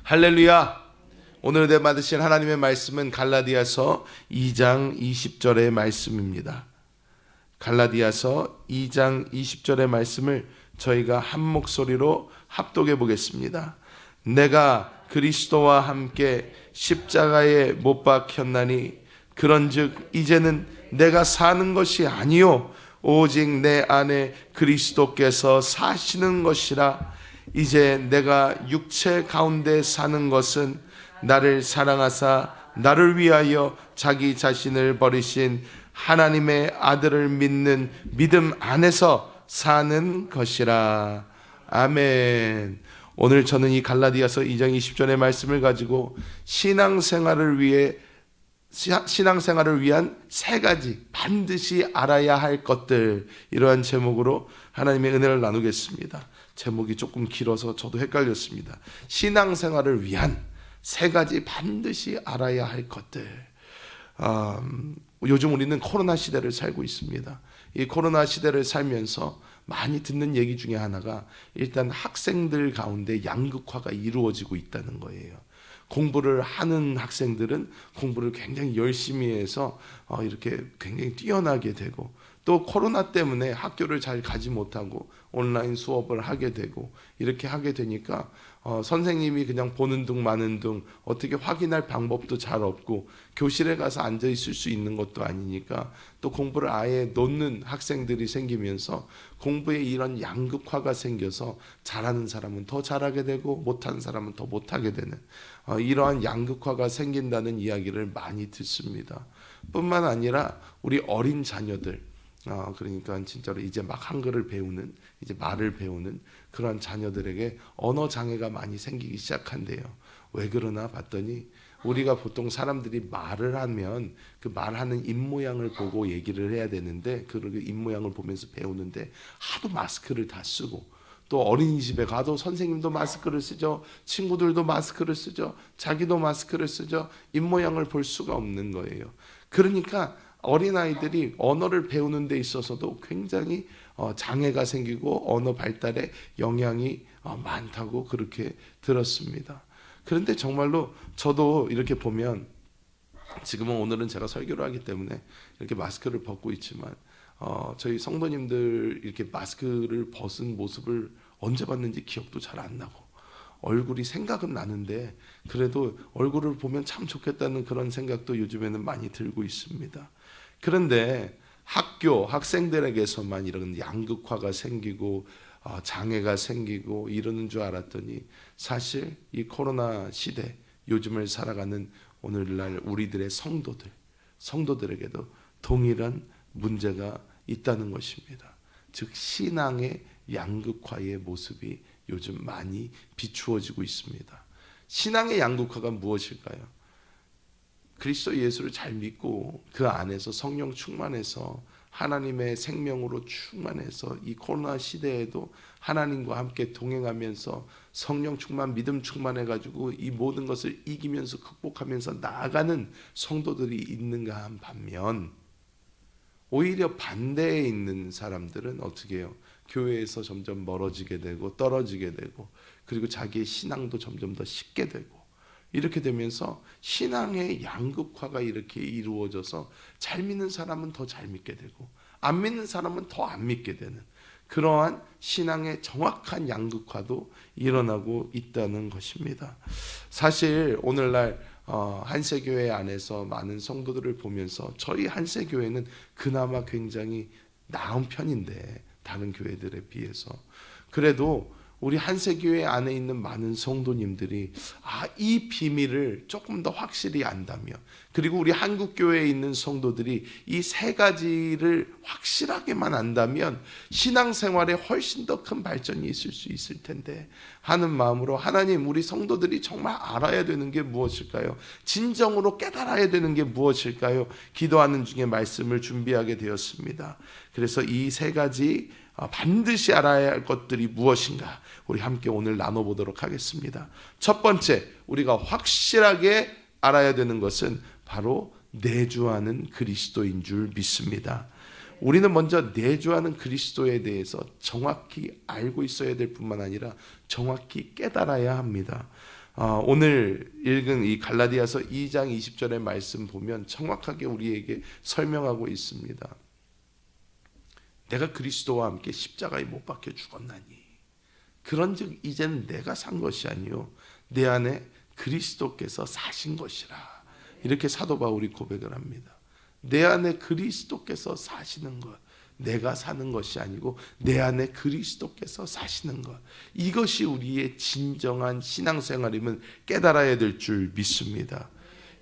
할렐루야. 오늘 은혜 받으실 하나님의 말씀은 갈라디아서 2장 20절의 말씀입니다. 갈라디아서 2장 20절의 말씀을 저희가 한 목소리로 합독해 보겠습니다. 내가 그리스도와 함께 십자가에 못 박혔나니 그런즉 이제는 내가 사는 것이 아니요 오직 내 안에 그리스도께서 사시는 것이라. 이제 내가 육체 가운데 사는 것은 나를 사랑하사 나를 위하여 자기 자신을 버리신 하나님의 아들을 믿는 믿음 안에서 사는 것이라. 아멘. 오늘 저는 이 갈라디아서 2장 20절의 말씀을 가지고 신앙생활을 위한 세 가지 반드시 알아야 할 것들, 이러한 제목으로 하나님의 은혜를 나누겠습니다. 제목이 조금 길어서 저도 헷갈렸습니다. 신앙생활을 위한 세 가지 반드시 알아야 할 것들. 요즘 우리는 코로나 시대를 살고 있습니다. 이 코로나 시대를 살면서 많이 듣는 얘기 중에 하나가 일단 학생들 가운데 양극화가 이루어지고 있다는 거예요. 공부를 하는 학생들은 공부를 굉장히 열심히 해서 이렇게 굉장히 뛰어나게 되고, 또 코로나 때문에 학교를 잘 가지 못하고 온라인 수업을 하게 되고, 이렇게 하게 되니까 선생님이 그냥 보는 둥 마는 둥 어떻게 확인할 방법도 잘 없고, 교실에 가서 앉아 있을 수 있는 것도 아니니까 또 공부를 아예 놓는 학생들이 생기면서 공부에 이런 양극화가 생겨서 잘하는 사람은 더 잘하게 되고 못하는 사람은 더 못하게 되는 이러한 양극화가 생긴다는 이야기를 많이 듣습니다. 뿐만 아니라 우리 어린 자녀들, 그러니까 진짜로 이제 막 한글을 배우는, 이제 말을 배우는 그런 자녀들에게 언어 장애가 많이 생기기 시작한대요. 왜 그러나 봤더니 우리가 보통 사람들이 말을 하면 그 말하는 입모양을 보고 얘기를 해야 되는데, 그 입모양을 보면서 배우는데 하도 마스크를 다 쓰고, 또 어린이집에 가도 선생님도 마스크를 쓰죠, 친구들도 마스크를 쓰죠, 자기도 마스크를 쓰죠. 입모양을 볼 수가 없는 거예요. 그러니까 어린아이들이 언어를 배우는 데 있어서도 굉장히 장애가 생기고 언어 발달에 영향이 많다고 그렇게 들었습니다. 그런데 정말로 저도 이렇게 보면, 지금은 오늘은 제가 설교를 하기 때문에 이렇게 마스크를 벗고 있지만 저희 성도님들 이렇게 마스크를 벗은 모습을 언제 봤는지 기억도 잘 안 나고, 얼굴이 생각은 나는데 그래도 얼굴을 보면 참 좋겠다는 그런 생각도 요즘에는 많이 들고 있습니다. 그런데 학생들에게서만 이런 양극화가 생기고 장애가 생기고 이러는 줄 알았더니, 사실 이 코로나 시대, 요즘을 살아가는 오늘날 우리들의 성도들에게도 동일한 문제가 있다는 것입니다. 즉 신앙의 양극화의 모습이 요즘 많이 비추어지고 있습니다. 신앙의 양극화가 무엇일까요? 그리스도 예수를 잘 믿고 그 안에서 성령 충만해서 하나님의 생명으로 충만해서 이 코로나 시대에도 하나님과 함께 동행하면서 성령 충만, 믿음 충만해가지고 이 모든 것을 이기면서 극복하면서 나아가는 성도들이 있는가 한 반면, 오히려 반대에 있는 사람들은 어떻게 해요? 교회에서 점점 멀어지게 되고 떨어지게 되고, 그리고 자기의 신앙도 점점 더 식게 되고, 이렇게 되면서 신앙의 양극화가 이렇게 이루어져서 잘 믿는 사람은 더 잘 믿게 되고 안 믿는 사람은 더 안 믿게 되는 그러한 신앙의 정확한 양극화도 일어나고 있다는 것입니다. 사실 오늘날 한세교회 안에서 많은 성도들을 보면서 저희 한세교회는 그나마 굉장히 나은 편인데, 다른 교회들에 비해서 그래도 우리 한세교회 안에 있는 많은 성도님들이 이 비밀을 조금 더 확실히 안다면, 그리고 우리 한국교회에 있는 성도들이 이 세 가지를 확실하게만 안다면 신앙생활에 훨씬 더 큰 발전이 있을 수 있을 텐데 하는 마음으로, 하나님, 우리 성도들이 정말 알아야 되는 게 무엇일까요? 진정으로 깨달아야 되는 게 무엇일까요? 기도하는 중에 말씀을 준비하게 되었습니다. 그래서 이 세 가지 반드시 알아야 할 것들이 무엇인가 우리 함께 오늘 나눠보도록 하겠습니다. 첫 번째, 우리가 확실하게 알아야 되는 것은 바로 내주하는 그리스도인 줄 믿습니다. 우리는 먼저 내주하는 그리스도에 대해서 정확히 알고 있어야 될 뿐만 아니라 정확히 깨달아야 합니다. 오늘 읽은 이 갈라디아서 2장 20절의 말씀 보면 정확하게 우리에게 설명하고 있습니다. 내가 그리스도와 함께 십자가에 못 박혀 죽었나니 그런즉 이제는 내가 산 것이 아니요 내 안에 그리스도께서 사신 것이라. 이렇게 사도 바울이 고백을 합니다. 내 안에 그리스도께서 사시는 것, 내가 사는 것이 아니고 내 안에 그리스도께서 사시는 것, 이것이 우리의 진정한 신앙생활임을 깨달아야 될 줄 믿습니다.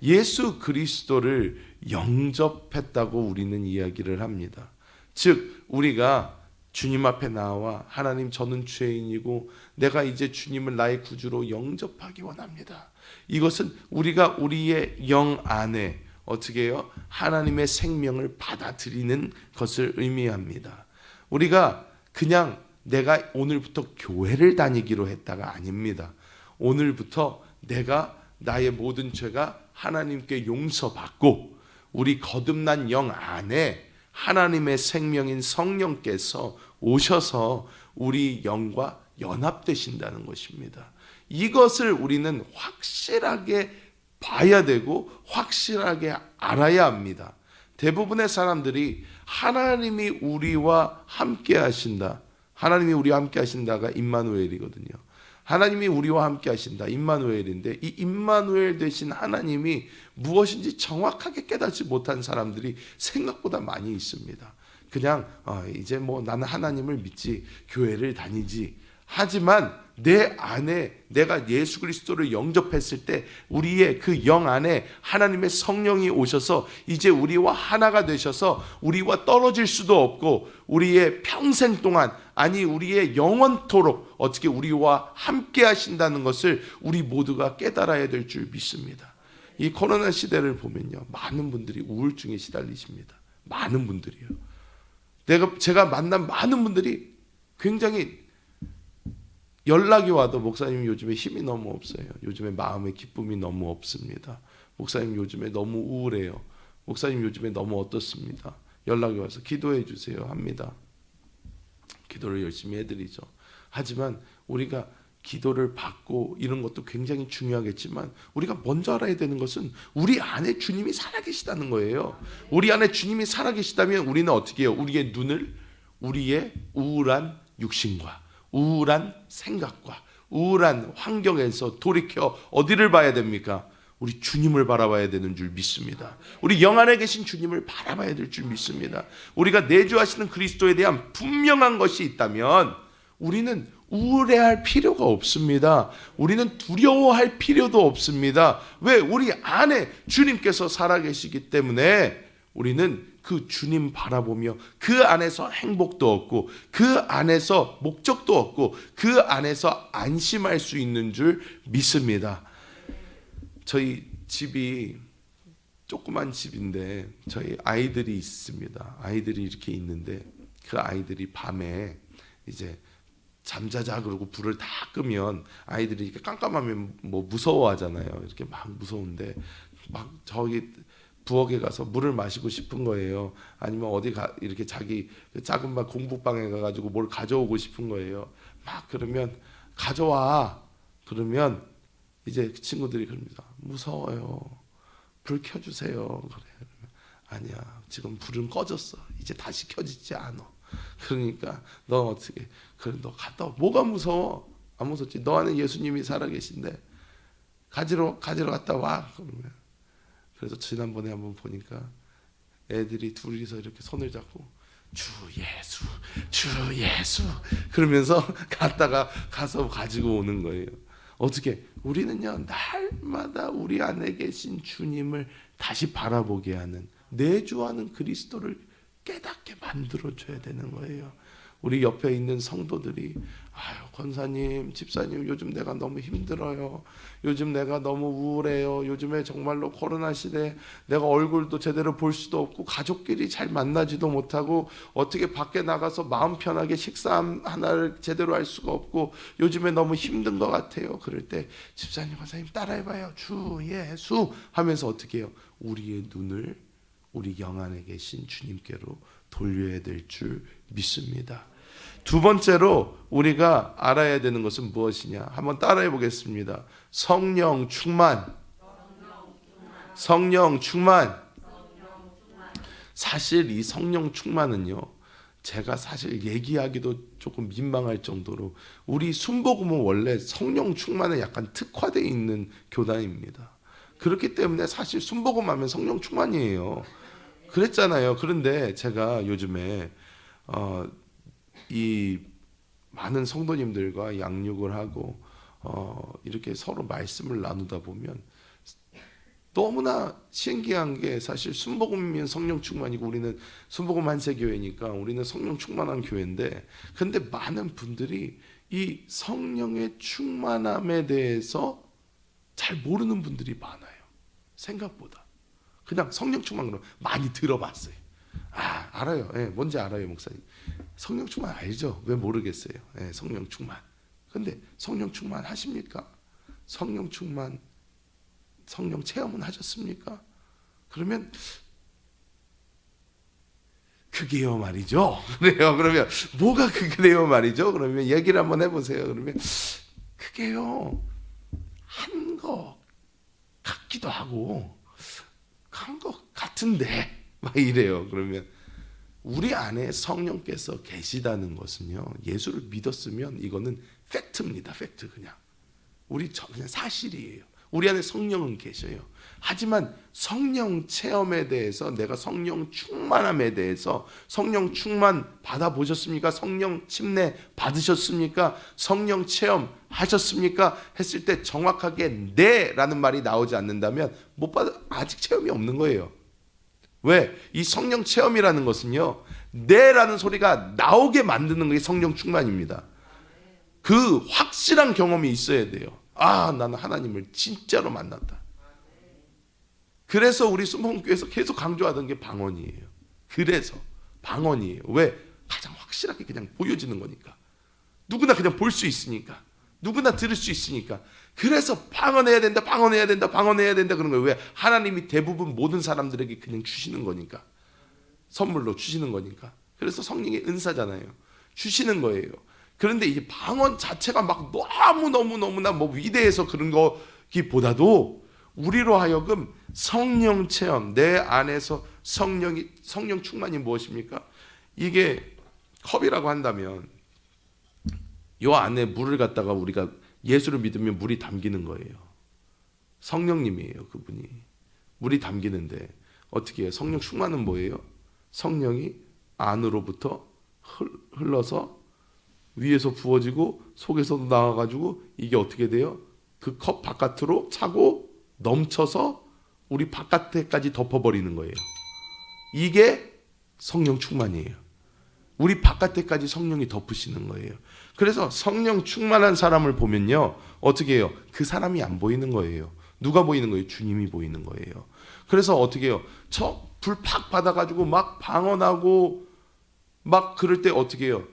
예수 그리스도를 영접했다고 우리는 이야기를 합니다. 즉 우리가 주님 앞에 나와 하나님, 저는 죄인이고 내가 이제 주님을 나의 구주로 영접하기 원합니다. 이것은 우리가 우리의 영 안에 어떻게 해요? 하나님의 생명을 받아들이는 것을 의미합니다. 우리가 그냥 내가 오늘부터 교회를 다니기로 했다가 아닙니다. 오늘부터 내가 나의 모든 죄가 하나님께 용서받고 우리 거듭난 영 안에 하나님의 생명인 성령께서 오셔서 우리 영과 연합되신다는 것입니다. 이것을 우리는 확실하게 봐야 되고 확실하게 알아야 합니다. 대부분의 사람들이 하나님이 우리와 함께 하신다, 하나님이 우리와 함께 하신다가 임마누엘이거든요. 하나님이 우리와 함께 하신다, 임마누엘인데 이 임마누엘 되신 하나님이 무엇인지 정확하게 깨닫지 못한 사람들이 생각보다 많이 있습니다. 그냥 이제 뭐 나는 하나님을 믿지, 교회를 다니지. 하지만 내 안에 내가 예수 그리스도를 영접했을 때 우리의 그 영 안에 하나님의 성령이 오셔서 이제 우리와 하나가 되셔서 우리와 떨어질 수도 없고 우리의 평생 동안, 아니 우리의 영원토록 어떻게 우리와 함께 하신다는 것을 우리 모두가 깨달아야 될 줄 믿습니다. 이 코로나 시대를 보면요, 많은 분들이 우울증에 시달리십니다. 많은 분들이요. 제가 만난 많은 분들이 굉장히 연락이 와도 목사님 요즘에 힘이 너무 없어요. 요즘에 마음의 기쁨이 너무 없습니다. 목사님 요즘에 너무 우울해요. 목사님 요즘에 너무 어떻습니다. 연락이 와서 기도해 주세요 합니다. 기도를 열심히 해드리죠. 하지만 우리가 기도를 받고 이런 것도 굉장히 중요하겠지만 우리가 먼저 알아야 되는 것은 우리 안에 주님이 살아계시다는 거예요. 우리 안에 주님이 살아계시다면 우리는 어떻게 해요? 우리의 눈을 우리의 우울한 육신과 우울한 생각과 우울한 환경에서 돌이켜 어디를 봐야 됩니까? 우리 주님을 바라봐야 되는 줄 믿습니다. 우리 영 안에 계신 주님을 바라봐야 될 줄 믿습니다. 우리가 내주하시는 그리스도에 대한 분명한 것이 있다면 우리는 우울해할 필요가 없습니다. 우리는 두려워할 필요도 없습니다. 왜? 우리 안에 주님께서 살아계시기 때문에 우리는 그 주님 바라보며 그 안에서 행복도 얻고 그 안에서 목적도 얻고 그 안에서 안심할 수 있는 줄 믿습니다. 저희 집이 조그만 집인데 저희 아이들이 있습니다. 아이들이 이렇게 있는데 그 아이들이 밤에 이제 잠자자 그러고 불을 다 끄면 아이들이 이렇게 깜깜하면 뭐 무서워하잖아요. 이렇게 막 무서운데 막 저기 부엌에 가서 물을 마시고 싶은 거예요. 아니면 어디 이렇게 자기 작은 방 공부방에 가가지고 뭘 가져오고 싶은 거예요. 막 그러면 가져와. 그러면 이제 친구들이 그럽니다. 무서워요. 불 켜주세요. 그래. 아니야. 지금 불은 꺼졌어. 이제 다시 켜지지 않아. 그러니까 너 어떻게? 그래 너 갔다 와. 뭐가 무서워? 안 무섭지. 너 안에 예수님이 살아계신데 가지러 갔다 와. 그러면. 그래서 지난번에 한번 보니까 애들이 둘이서 이렇게 손을 잡고 주 예수, 주 예수 그러면서 가서 가지고 오는 거예요. 어떻게? 우리는요 날마다 우리 안에 계신 주님을 다시 바라보게 하는, 내주하는 그리스도를 깨닫게 만들어줘야 되는 거예요. 우리 옆에 있는 성도들이 아유 권사님, 집사님 요즘 내가 너무 힘들어요. 요즘 내가 너무 우울해요. 요즘에 정말로 코로나 시대에 내가 얼굴도 제대로 볼 수도 없고 가족끼리 잘 만나지도 못하고 어떻게 밖에 나가서 마음 편하게 식사 하나를 제대로 할 수가 없고 요즘에 너무 힘든 것 같아요. 그럴 때 집사님, 권사님 따라해봐요. 주 예수 하면서 어떻게 해요? 우리의 눈을 우리 영안에 계신 주님께로 돌려야 될 줄 믿습니다. 두 번째로 우리가 알아야 되는 것은 무엇이냐? 한번 따라해 보겠습니다. 성령 충만. 성령 충만. 사실 이 성령 충만은요, 제가 사실 얘기하기도 조금 민망할 정도로 우리 순복음은 원래 성령 충만에 약간 특화되어 있는 교단입니다. 그렇기 때문에 사실 순복음 하면 성령 충만이에요. 그랬잖아요. 그런데 제가 요즘에 이 많은 성도님들과 양육을 하고 이렇게 서로 말씀을 나누다 보면 너무나 신기한 게, 사실 순복음이면 성령 충만이고 우리는 순복음 한세교회니까 우리는 성령 충만한 교회인데, 근데 많은 분들이 이 성령의 충만함에 대해서 잘 모르는 분들이 많아요. 생각보다. 그냥 성령 충만 그러면 많이 들어봤어요. 알아요. 뭔지 알아요, 목사님. 성령 충만 알죠? 왜 모르겠어요? 성령 충만. 근데 성령 충만 하십니까? 성령 충만, 성령 체험은 하셨습니까? 그러면 그게요 말이죠. 그래요. 그러면 뭐가 그게요 말이죠? 그러면 얘기를 한번 해보세요. 그러면 그게요 한 것 같기도 하고 한 것 같은데 막 이래요. 그러면 우리 안에 성령께서 계시다는 것은요, 예수를 믿었으면 이거는 팩트입니다. 팩트. 그냥 그냥 사실이에요. 우리 안에 성령은 계셔요. 하지만 성령 체험에 대해서, 내가 성령 충만함에 대해서, 성령 충만 받아보셨습니까? 성령 침례 받으셨습니까? 성령 체험 하셨습니까? 했을 때 정확하게 네라는 말이 나오지 않는다면 못 받아, 아직 체험이 없는 거예요. 왜? 이 성령 체험이라는 것은요, 네라는 소리가 나오게 만드는 게 성령 충만입니다. 그 확실한 경험이 있어야 돼요. 나는 하나님을 진짜로 만났다. 그래서 우리 순복음교회에서 계속 강조하던 게 방언이에요. 그래서 방언이에요. 왜? 가장 확실하게 그냥 보여지는 거니까. 누구나 그냥 볼 수 있으니까. 누구나 들을 수 있으니까. 그래서 방언해야 된다, 방언해야 된다, 방언해야 된다 그런 거예요. 왜? 하나님이 대부분 모든 사람들에게 그냥 주시는 거니까. 선물로 주시는 거니까. 그래서 성령의 은사잖아요. 주시는 거예요. 그런데 이 방언 자체가 막 너무나 뭐 위대해서 그런 거기보다도 우리로 하여금 성령 체험, 내 안에서 성령 충만이 무엇입니까? 이게 컵이라고 한다면 요 안에 물을 갖다가 우리가 예수를 믿으면 물이 담기는 거예요. 성령님이에요, 그분이. 물이 담기는데 어떻게 해요? 성령 충만은 뭐예요? 성령이 안으로부터 흘러서 위에서 부어지고 속에서도 나와가지고 이게 어떻게 돼요? 그 컵 바깥으로 차고 넘쳐서 우리 바깥에까지 덮어버리는 거예요. 이게 성령 충만이에요. 우리 바깥에까지 성령이 덮으시는 거예요. 그래서 성령 충만한 사람을 보면요, 어떻게 해요? 그 사람이 안 보이는 거예요. 누가 보이는 거예요? 주님이 보이는 거예요. 그래서 어떻게 해요? 저 불 팍 받아가지고 막 방언하고 막 그럴 때 어떻게 해요?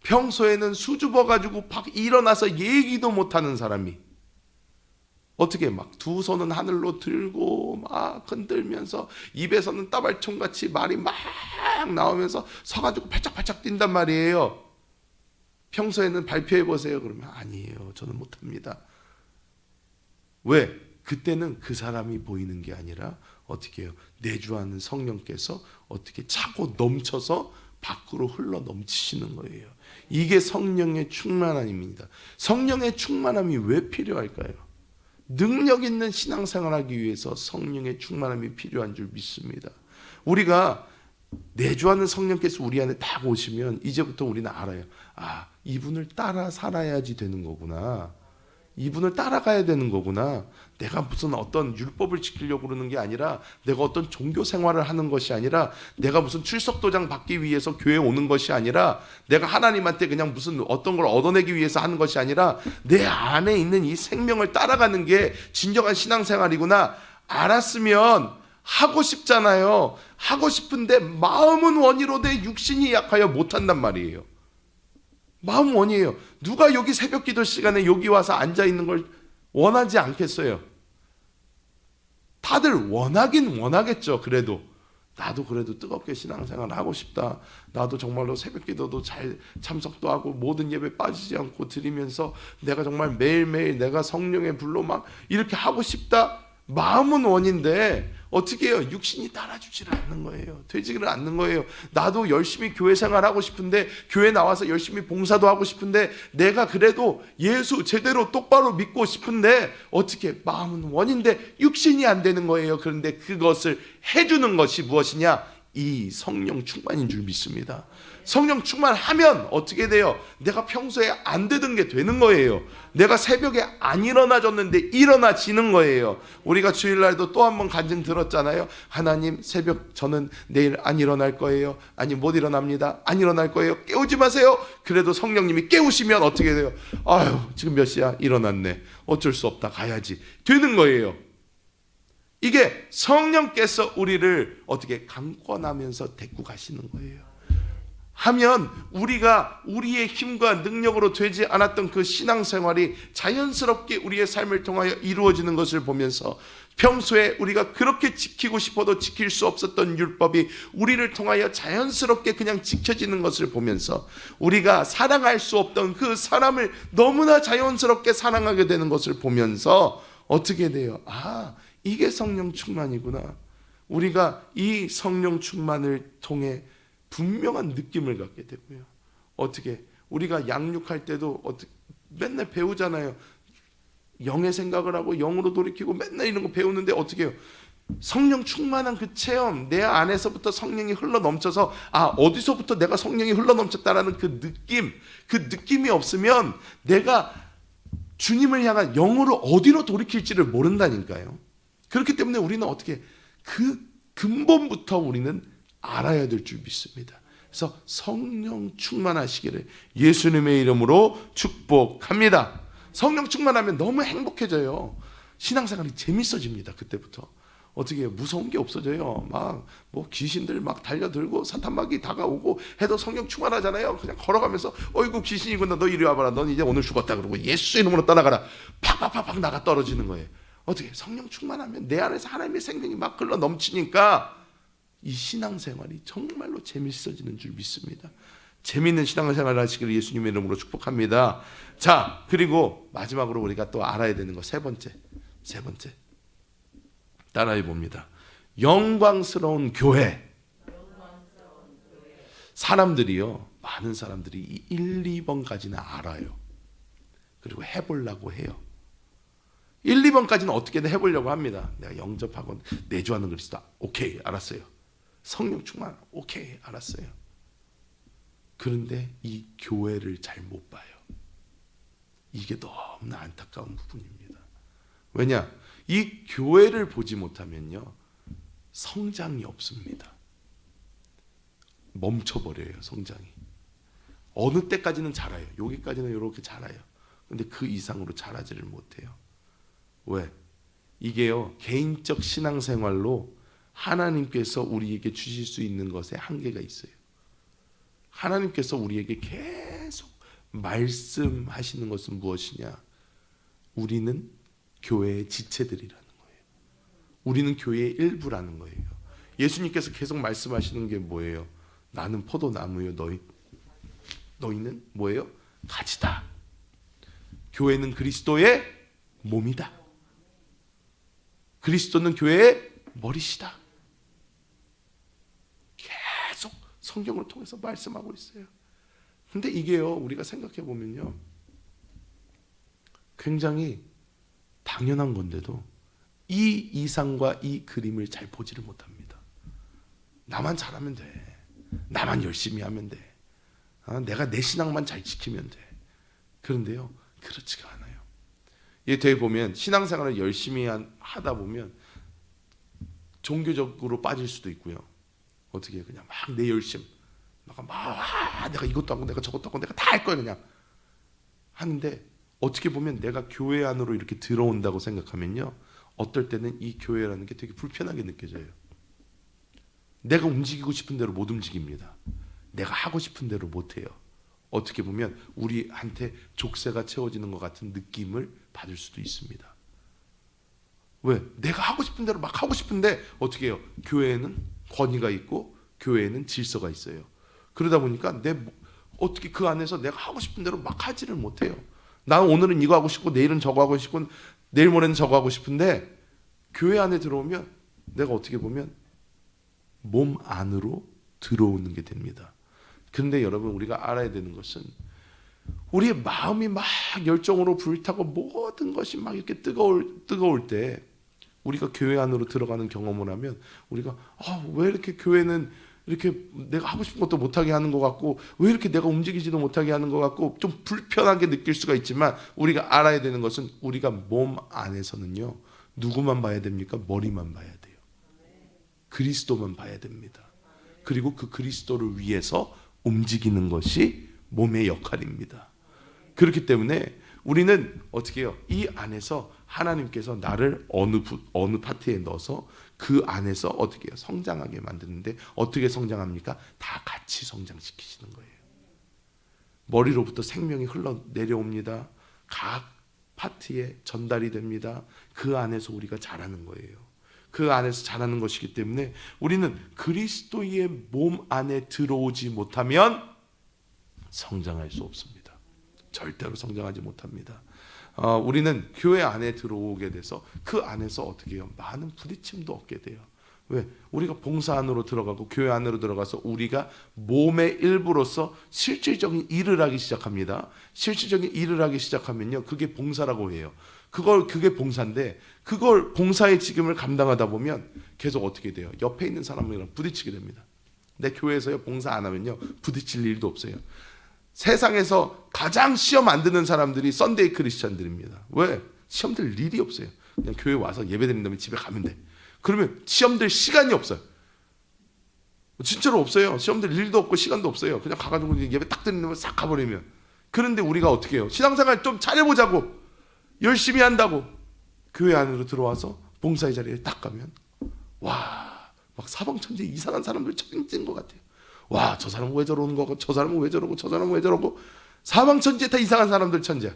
평소에는 수줍어가지고 막 일어나서 얘기도 못하는 사람이 어떻게 막 두 손은 하늘로 들고 막 흔들면서 입에서는 따발총같이 말이 막 나오면서 서가지고 팔짝팔짝 뛴단 말이에요. 평소에는 발표해보세요. 그러면 아니에요. 저는 못합니다. 왜? 그때는 그 사람이 보이는 게 아니라 어떻게 해요? 내주하는 성령께서 어떻게 차고 넘쳐서 밖으로 흘러 넘치시는 거예요. 이게 성령의 충만함입니다. 성령의 충만함이 왜 필요할까요? 능력 있는 신앙생활하기 위해서 성령의 충만함이 필요한 줄 믿습니다. 우리가 내주하는 성령께서 우리 안에 딱 오시면 이제부터 우리는 알아요. 이분을 따라 살아야지 되는 거구나. 이분을 따라가야 되는 거구나. 내가 무슨 어떤 율법을 지키려고 그러는 게 아니라, 내가 어떤 종교 생활을 하는 것이 아니라, 내가 무슨 출석도장 받기 위해서 교회에 오는 것이 아니라, 내가 하나님한테 그냥 무슨 어떤 걸 얻어내기 위해서 하는 것이 아니라, 내 안에 있는 이 생명을 따라가는 게 진정한 신앙생활이구나 알았으면 하고 싶잖아요. 하고 싶은데 마음은 원이로되 육신이 약하여 못한단 말이에요. 마음 원이에요. 누가 여기 새벽 기도 시간에 여기 와서 앉아 있는 걸 원하지 않겠어요? 다들 원하긴 원하겠죠. 그래도 나도 그래도 뜨겁게 신앙생활을 하고 싶다. 나도 정말로 새벽기도도 잘 참석도 하고 모든 예배 빠지지 않고 드리면서 내가 정말 매일매일 내가 성령의 불로 막 이렇게 하고 싶다. 마음은 원인데 어떻게 해요? 육신이 따라주지를 않는 거예요. 되지를 않는 거예요. 나도 열심히 교회 생활하고 싶은데, 교회 나와서 열심히 봉사도 하고 싶은데, 내가 그래도 예수 제대로 똑바로 믿고 싶은데 어떻게, 마음은 원인데 육신이 안 되는 거예요. 그런데 그것을 해주는 것이 무엇이냐? 이 성령 충만인 줄 믿습니다. 성령 충만하면 어떻게 돼요? 내가 평소에 안 되던 게 되는 거예요. 내가 새벽에 안 일어나졌는데 일어나지는 거예요. 우리가 주일날도 또 한 번 간증 들었잖아요. 하나님, 새벽 저는 내일 안 일어날 거예요. 아니, 못 일어납니다. 안 일어날 거예요. 깨우지 마세요. 그래도 성령님이 깨우시면 어떻게 돼요? 아유, 지금 몇 시야? 일어났네. 어쩔 수 없다. 가야지. 되는 거예요. 이게 성령께서 우리를 어떻게 강권하면서 데리고 가시는 거예요. 하면 우리가 우리의 힘과 능력으로 되지 않았던 그 신앙생활이 자연스럽게 우리의 삶을 통하여 이루어지는 것을 보면서, 평소에 우리가 그렇게 지키고 싶어도 지킬 수 없었던 율법이 우리를 통하여 자연스럽게 그냥 지켜지는 것을 보면서, 우리가 사랑할 수 없던 그 사람을 너무나 자연스럽게 사랑하게 되는 것을 보면서 어떻게 돼요? 아, 이게 성령 충만이구나. 우리가 이 성령 충만을 통해 분명한 느낌을 갖게 되고요. 어떻게, 우리가 양육할 때도 맨날 배우잖아요. 영의 생각을 하고 영으로 돌이키고 맨날 이런 거 배우는데 어떻게 해요? 성령 충만한 그 체험, 내 안에서부터 성령이 흘러 넘쳐서, 아, 어디서부터 내가 성령이 흘러 넘쳤다라는 그 느낌이 없으면 내가 주님을 향한 영으로 어디로 돌이킬지를 모른다니까요. 그렇기 때문에 우리는 어떻게, 그 근본부터 우리는 알아야 될 줄 믿습니다. 그래서 성령 충만하시기를 예수님의 이름으로 축복합니다. 성령 충만하면 너무 행복해져요. 신앙생활이 재밌어집니다. 그때부터 어떻게 해요? 무서운 게 없어져요. 막 뭐 귀신들 막 달려들고 사탄막이 다가오고 해도 성령 충만하잖아요. 그냥 걸어가면서 어이구 귀신이구나, 너 이리 와봐라, 넌 이제 오늘 죽었다, 그러고 예수 이름으로 떠나가라, 팍팍팍팍 나가 떨어지는 거예요. 어떻게, 성령 충만하면 내 안에서 하나님의 생명이 막 흘러 넘치니까 이 신앙생활이 정말로 재밌어지는 줄 믿습니다. 재미있는 신앙생활을 하시기를 예수님의 이름으로 축복합니다. 자, 그리고 마지막으로 우리가 또 알아야 되는 거, 세 번째 따라해 봅니다. 영광스러운 교회. 사람들이요, 많은 사람들이 이 1, 2번까지는 알아요. 그리고 해보려고 해요. 1, 2번까지는 어떻게든 해보려고 합니다. 내가 영접하고 내주하는 그리스도, 오케이, 알았어요. 성령 충만, 오케이, 알았어요. 그런데 이 교회를 잘 못 봐요. 이게 너무나 안타까운 부분입니다. 왜냐? 이 교회를 보지 못하면요, 성장이 없습니다. 멈춰버려요, 성장이. 어느 때까지는 자라요. 여기까지는 이렇게 자라요. 근데 그 이상으로 자라지를 못해요. 왜? 이게요, 개인적 신앙생활로 하나님께서 우리에게 주실 수 있는 것에 한계가 있어요. 하나님께서 우리에게 계속 말씀하시는 것은 무엇이냐? 우리는 교회의 지체들이라는 거예요. 우리는 교회의 일부라는 거예요. 예수님께서 계속 말씀하시는 게 뭐예요? 나는 포도나무요, 너희는 뭐예요? 가지다. 교회는 그리스도의 몸이다. 그리스도는 교회의 머리시다. 계속 성경을 통해서 말씀하고 있어요. 근데 이게요, 우리가 생각해 보면요, 굉장히 당연한 건데도 이 이상과 이 그림을 잘 보지를 못합니다. 나만 잘하면 돼. 나만 열심히 하면 돼. 내가 내 신앙만 잘 지키면 돼. 그런데요, 그렇지가 않아요. 이 되게 보면 신앙생활을 열심히 하다 보면 종교적으로 빠질 수도 있고요. 어떻게 그냥 막 내 열심, 내가 이것도 하고 내가 저것도 하고 내가 다 할 거야 그냥 하는데, 어떻게 보면 내가 교회 안으로 이렇게 들어온다고 생각하면요, 어떨 때는 이 교회라는 게 되게 불편하게 느껴져요. 내가 움직이고 싶은 대로 못 움직입니다. 내가 하고 싶은 대로 못 해요. 어떻게 보면 우리한테 족쇄가 채워지는 것 같은 느낌을 받을 수도 있습니다. 왜? 내가 하고 싶은 대로 막 하고 싶은데 어떻게 해요? 교회는 권위가 있고 교회에는 질서가 있어요. 그러다 보니까 어떻게 그 안에서 내가 하고 싶은 대로 막 하지를 못해요. 나는 오늘은 이거 하고 싶고 내일은 저거 하고 싶고 내일 모레는 저거 하고 싶은데 교회 안에 들어오면 내가 어떻게 보면 몸 안으로 들어오는 게 됩니다. 그런데 여러분, 우리가 알아야 되는 것은 우리의 마음이 막 열정으로 불타고 모든 것이 막 이렇게 뜨거울 때 우리가 교회 안으로 들어가는 경험을 하면 우리가 왜 이렇게 교회는 이렇게 내가 하고 싶은 것도 못하게 하는 것 같고 왜 이렇게 내가 움직이지도 못하게 하는 것 같고 좀 불편하게 느낄 수가 있지만, 우리가 알아야 되는 것은 우리가 몸 안에서는요, 누구만 봐야 됩니까? 머리만 봐야 돼요. 그리스도만 봐야 됩니다. 그리고 그 그리스도를 위해서 움직이는 것이 몸의 역할입니다. 그렇기 때문에 우리는 어떻게 해요? 이 안에서 하나님께서 나를 어느 파트에 넣어서 그 안에서 어떻게 해요? 성장하게 만드는데, 어떻게 성장합니까? 다 같이 성장시키시는 거예요. 머리로부터 생명이 흘러 내려옵니다. 각 파트에 전달이 됩니다. 그 안에서 우리가 자라는 거예요. 그 안에서 자라는 것이기 때문에 우리는 그리스도의 몸 안에 들어오지 못하면 성장할 수 없습니다. 절대로 성장하지 못합니다. 우리는 교회 안에 들어오게 돼서 그 안에서 어떻게 해요? 많은 부딪힘도 얻게 돼요. 왜? 우리가 봉사 안으로 들어가고 교회 안으로 들어가서 우리가 몸의 일부로서 실질적인 일을 하기 시작합니다. 실질적인 일을 하기 시작하면요, 그게 봉사라고 해요. 그게 봉사인데, 그걸 봉사의 직임을 감당하다 보면 계속 어떻게 돼요? 옆에 있는 사람이랑 부딪히게 됩니다. 내 교회에서요, 봉사 안 하면요, 부딪힐 일도 없어요. 세상에서 가장 시험 안 드는 사람들이 썬데이 크리스찬들입니다. 왜? 시험 들 일이 없어요. 그냥 교회 와서 예배 드린 다음에 집에 가면 돼. 그러면 시험 들 시간이 없어요. 진짜로 없어요. 시험 들 일도 없고 시간도 없어요. 그냥 가가지고 예배 딱 드린 다음에 싹 가버리면. 그런데 우리가 어떻게 해요? 신앙생활 좀 잘해보자고, 열심히 한다고 교회 안으로 들어와서 봉사의 자리에 딱 가면 와, 막 사방천지 이상한 사람들 천지인 것 같아요. 와, 저 사람은 왜 저러는 거고, 저 사람은 왜 저러고, 저 사람은 왜 저러고, 사방천지에 다 이상한 사람들 천지야.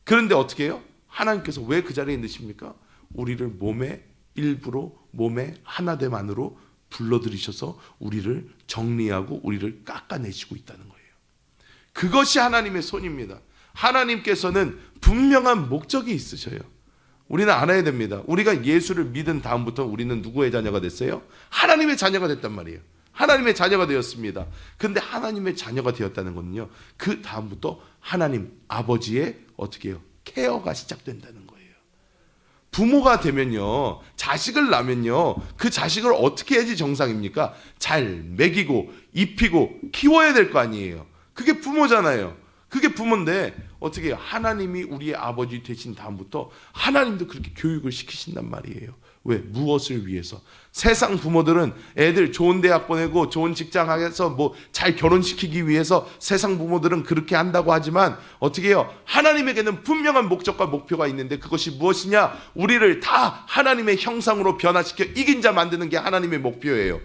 그런데 어떻게 해요? 하나님께서 왜 그 자리에 넣으십니까? 우리를 몸의 일부로, 몸의 하나됨 안으로 불러들이셔서 우리를 정리하고 우리를 깎아내시고 있다는 거예요. 그것이 하나님의 손입니다. 하나님께서는 분명한 목적이 있으셔요. 우리는 알아야 됩니다. 우리가 예수를 믿은 다음부터 우리는 누구의 자녀가 됐어요? 하나님의 자녀가 됐단 말이에요. 하나님의 자녀가 되었습니다. 근데 하나님의 자녀가 되었다는 것은요, 그 다음부터 하나님 아버지의 어떻게 해요? 케어가 시작된다는 거예요. 부모가 되면요, 자식을 낳으면요, 그 자식을 어떻게 해야지 정상입니까? 잘 먹이고 입히고 키워야 될 거 아니에요. 그게 부모잖아요. 그게 부모인데 어떻게 해요? 하나님이 우리의 아버지 되신 다음부터 하나님도 그렇게 교육을 시키신단 말이에요. 왜? 무엇을 위해서? 세상 부모들은 애들 좋은 대학 보내고 좋은 직장 해서 뭐 잘 결혼시키기 위해서 세상 부모들은 그렇게 한다고 하지만 어떻게 해요? 하나님에게는 분명한 목적과 목표가 있는데, 그것이 무엇이냐? 우리를 다 하나님의 형상으로 변화시켜 이긴 자 만드는 게 하나님의 목표예요.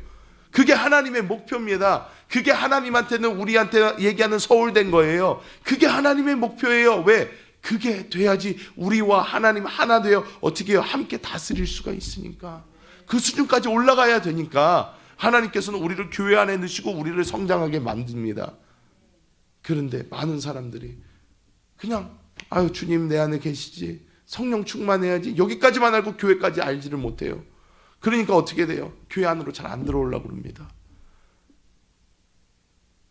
그게 하나님의 목표입니다. 그게 하나님한테는 우리한테 얘기하는 서울된 거예요. 그게 하나님의 목표예요. 왜? 그게 돼야지 우리와 하나님 하나 되어 어떻게 해요? 함께 다스릴 수가 있으니까. 그 수준까지 올라가야 되니까 하나님께서는 우리를 교회 안에 넣으시고 우리를 성장하게 만듭니다. 그런데 많은 사람들이 그냥 아유, 주님 내 안에 계시지, 성령 충만해야지, 여기까지만 알고 교회까지 알지를 못해요. 그러니까 어떻게 돼요? 교회 안으로 잘 안 들어오려고 그럽니다.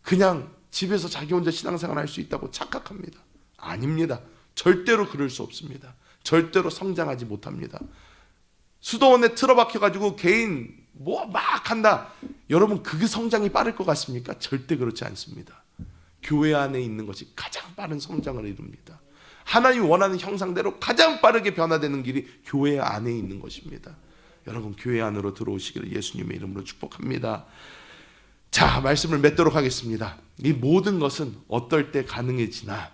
그냥 집에서 자기 혼자 신앙생활 할 수 있다고 착각합니다. 아닙니다. 절대로 그럴 수 없습니다. 절대로 성장하지 못합니다. 수도원에 틀어박혀가지고 개인 뭐 막 한다. 여러분, 그게 성장이 빠를 것 같습니까? 절대 그렇지 않습니다. 교회 안에 있는 것이 가장 빠른 성장을 이룹니다. 하나님이 원하는 형상대로 가장 빠르게 변화되는 길이 교회 안에 있는 것입니다. 여러분, 교회 안으로 들어오시기를 예수님의 이름으로 축복합니다. 자, 말씀을 맺도록 하겠습니다. 이 모든 것은 어떨 때 가능해지나,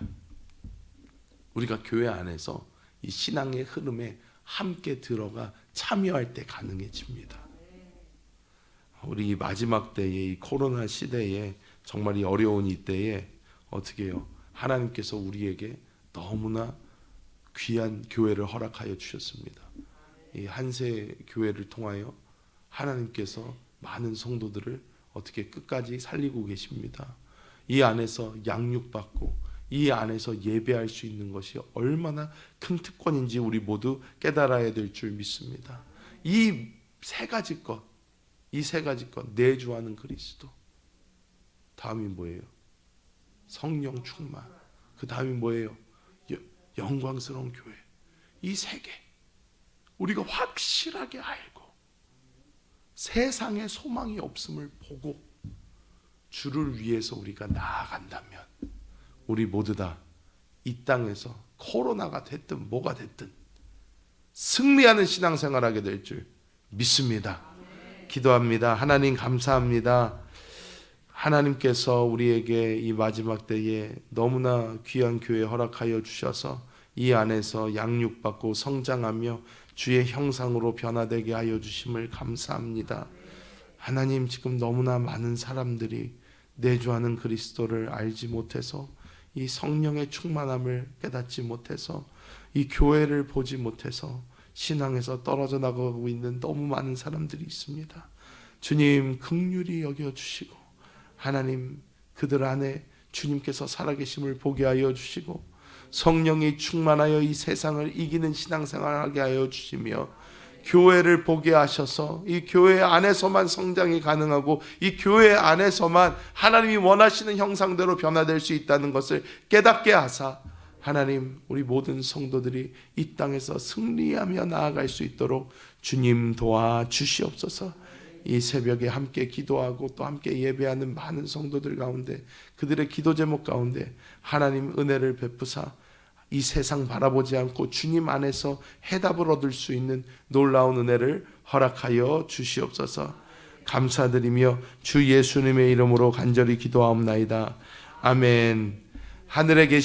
우리가 교회 안에서 이 신앙의 흐름에 함께 들어가 참여할 때 가능해집니다. 우리 마지막 때에, 이 코로나 시대에, 정말 이 어려운 이때에 어떻게 해요? 하나님께서 우리에게 너무나 귀한 교회를 허락하여 주셨습니다. 이 한세 교회를 통하여 하나님께서 많은 성도들을 어떻게 끝까지 살리고 계십니다. 이 안에서 양육받고 이 안에서 예배할 수 있는 것이 얼마나 큰 특권인지 우리 모두 깨달아야 될 줄 믿습니다. 이 세 가지 것, 내주하는 그리스도. 다음이 뭐예요? 성령 충만. 그 다음이 뭐예요? 영광스러운 교회. 이 세 개 우리가 확실하게 알고 세상에 소망이 없음을 보고 주를 위해서 우리가 나아간다면 우리 모두 다 이 땅에서 코로나가 됐든 뭐가 됐든 승리하는 신앙생활하게 될 줄 믿습니다. 기도합니다. 하나님 감사합니다. 하나님께서 우리에게 이 마지막 때에 너무나 귀한 교회 허락하여 주셔서 이 안에서 양육받고 성장하며 주의 형상으로 변화되게 하여 주심을 감사합니다. 하나님, 지금 너무나 많은 사람들이 내주하는 그리스도를 알지 못해서 이 성령의 충만함을 깨닫지 못해서 이 교회를 보지 못해서 신앙에서 떨어져 나가고 있는 너무 많은 사람들이 있습니다. 주님 긍휼히 여겨주시고 하나님 그들 안에 주님께서 살아계심을 보게 하여 주시고 성령이 충만하여 이 세상을 이기는 신앙생활하게 하여 주시며 교회를 보게 하셔서 이 교회 안에서만 성장이 가능하고 이 교회 안에서만 하나님이 원하시는 형상대로 변화될 수 있다는 것을 깨닫게 하사 하나님 우리 모든 성도들이 이 땅에서 승리하며 나아갈 수 있도록 주님 도와주시옵소서. 이 새벽에 함께 기도하고 또 함께 예배하는 많은 성도들 가운데 그들의 기도 제목 가운데 하나님 은혜를 베푸사 이 세상 바라보지 않고 주님 안에서 해답을 얻을 수 있는 놀라운 은혜를 허락하여 주시옵소서. 감사드리며 주 예수님의 이름으로 간절히 기도하옵나이다. 아멘. 하늘에 계신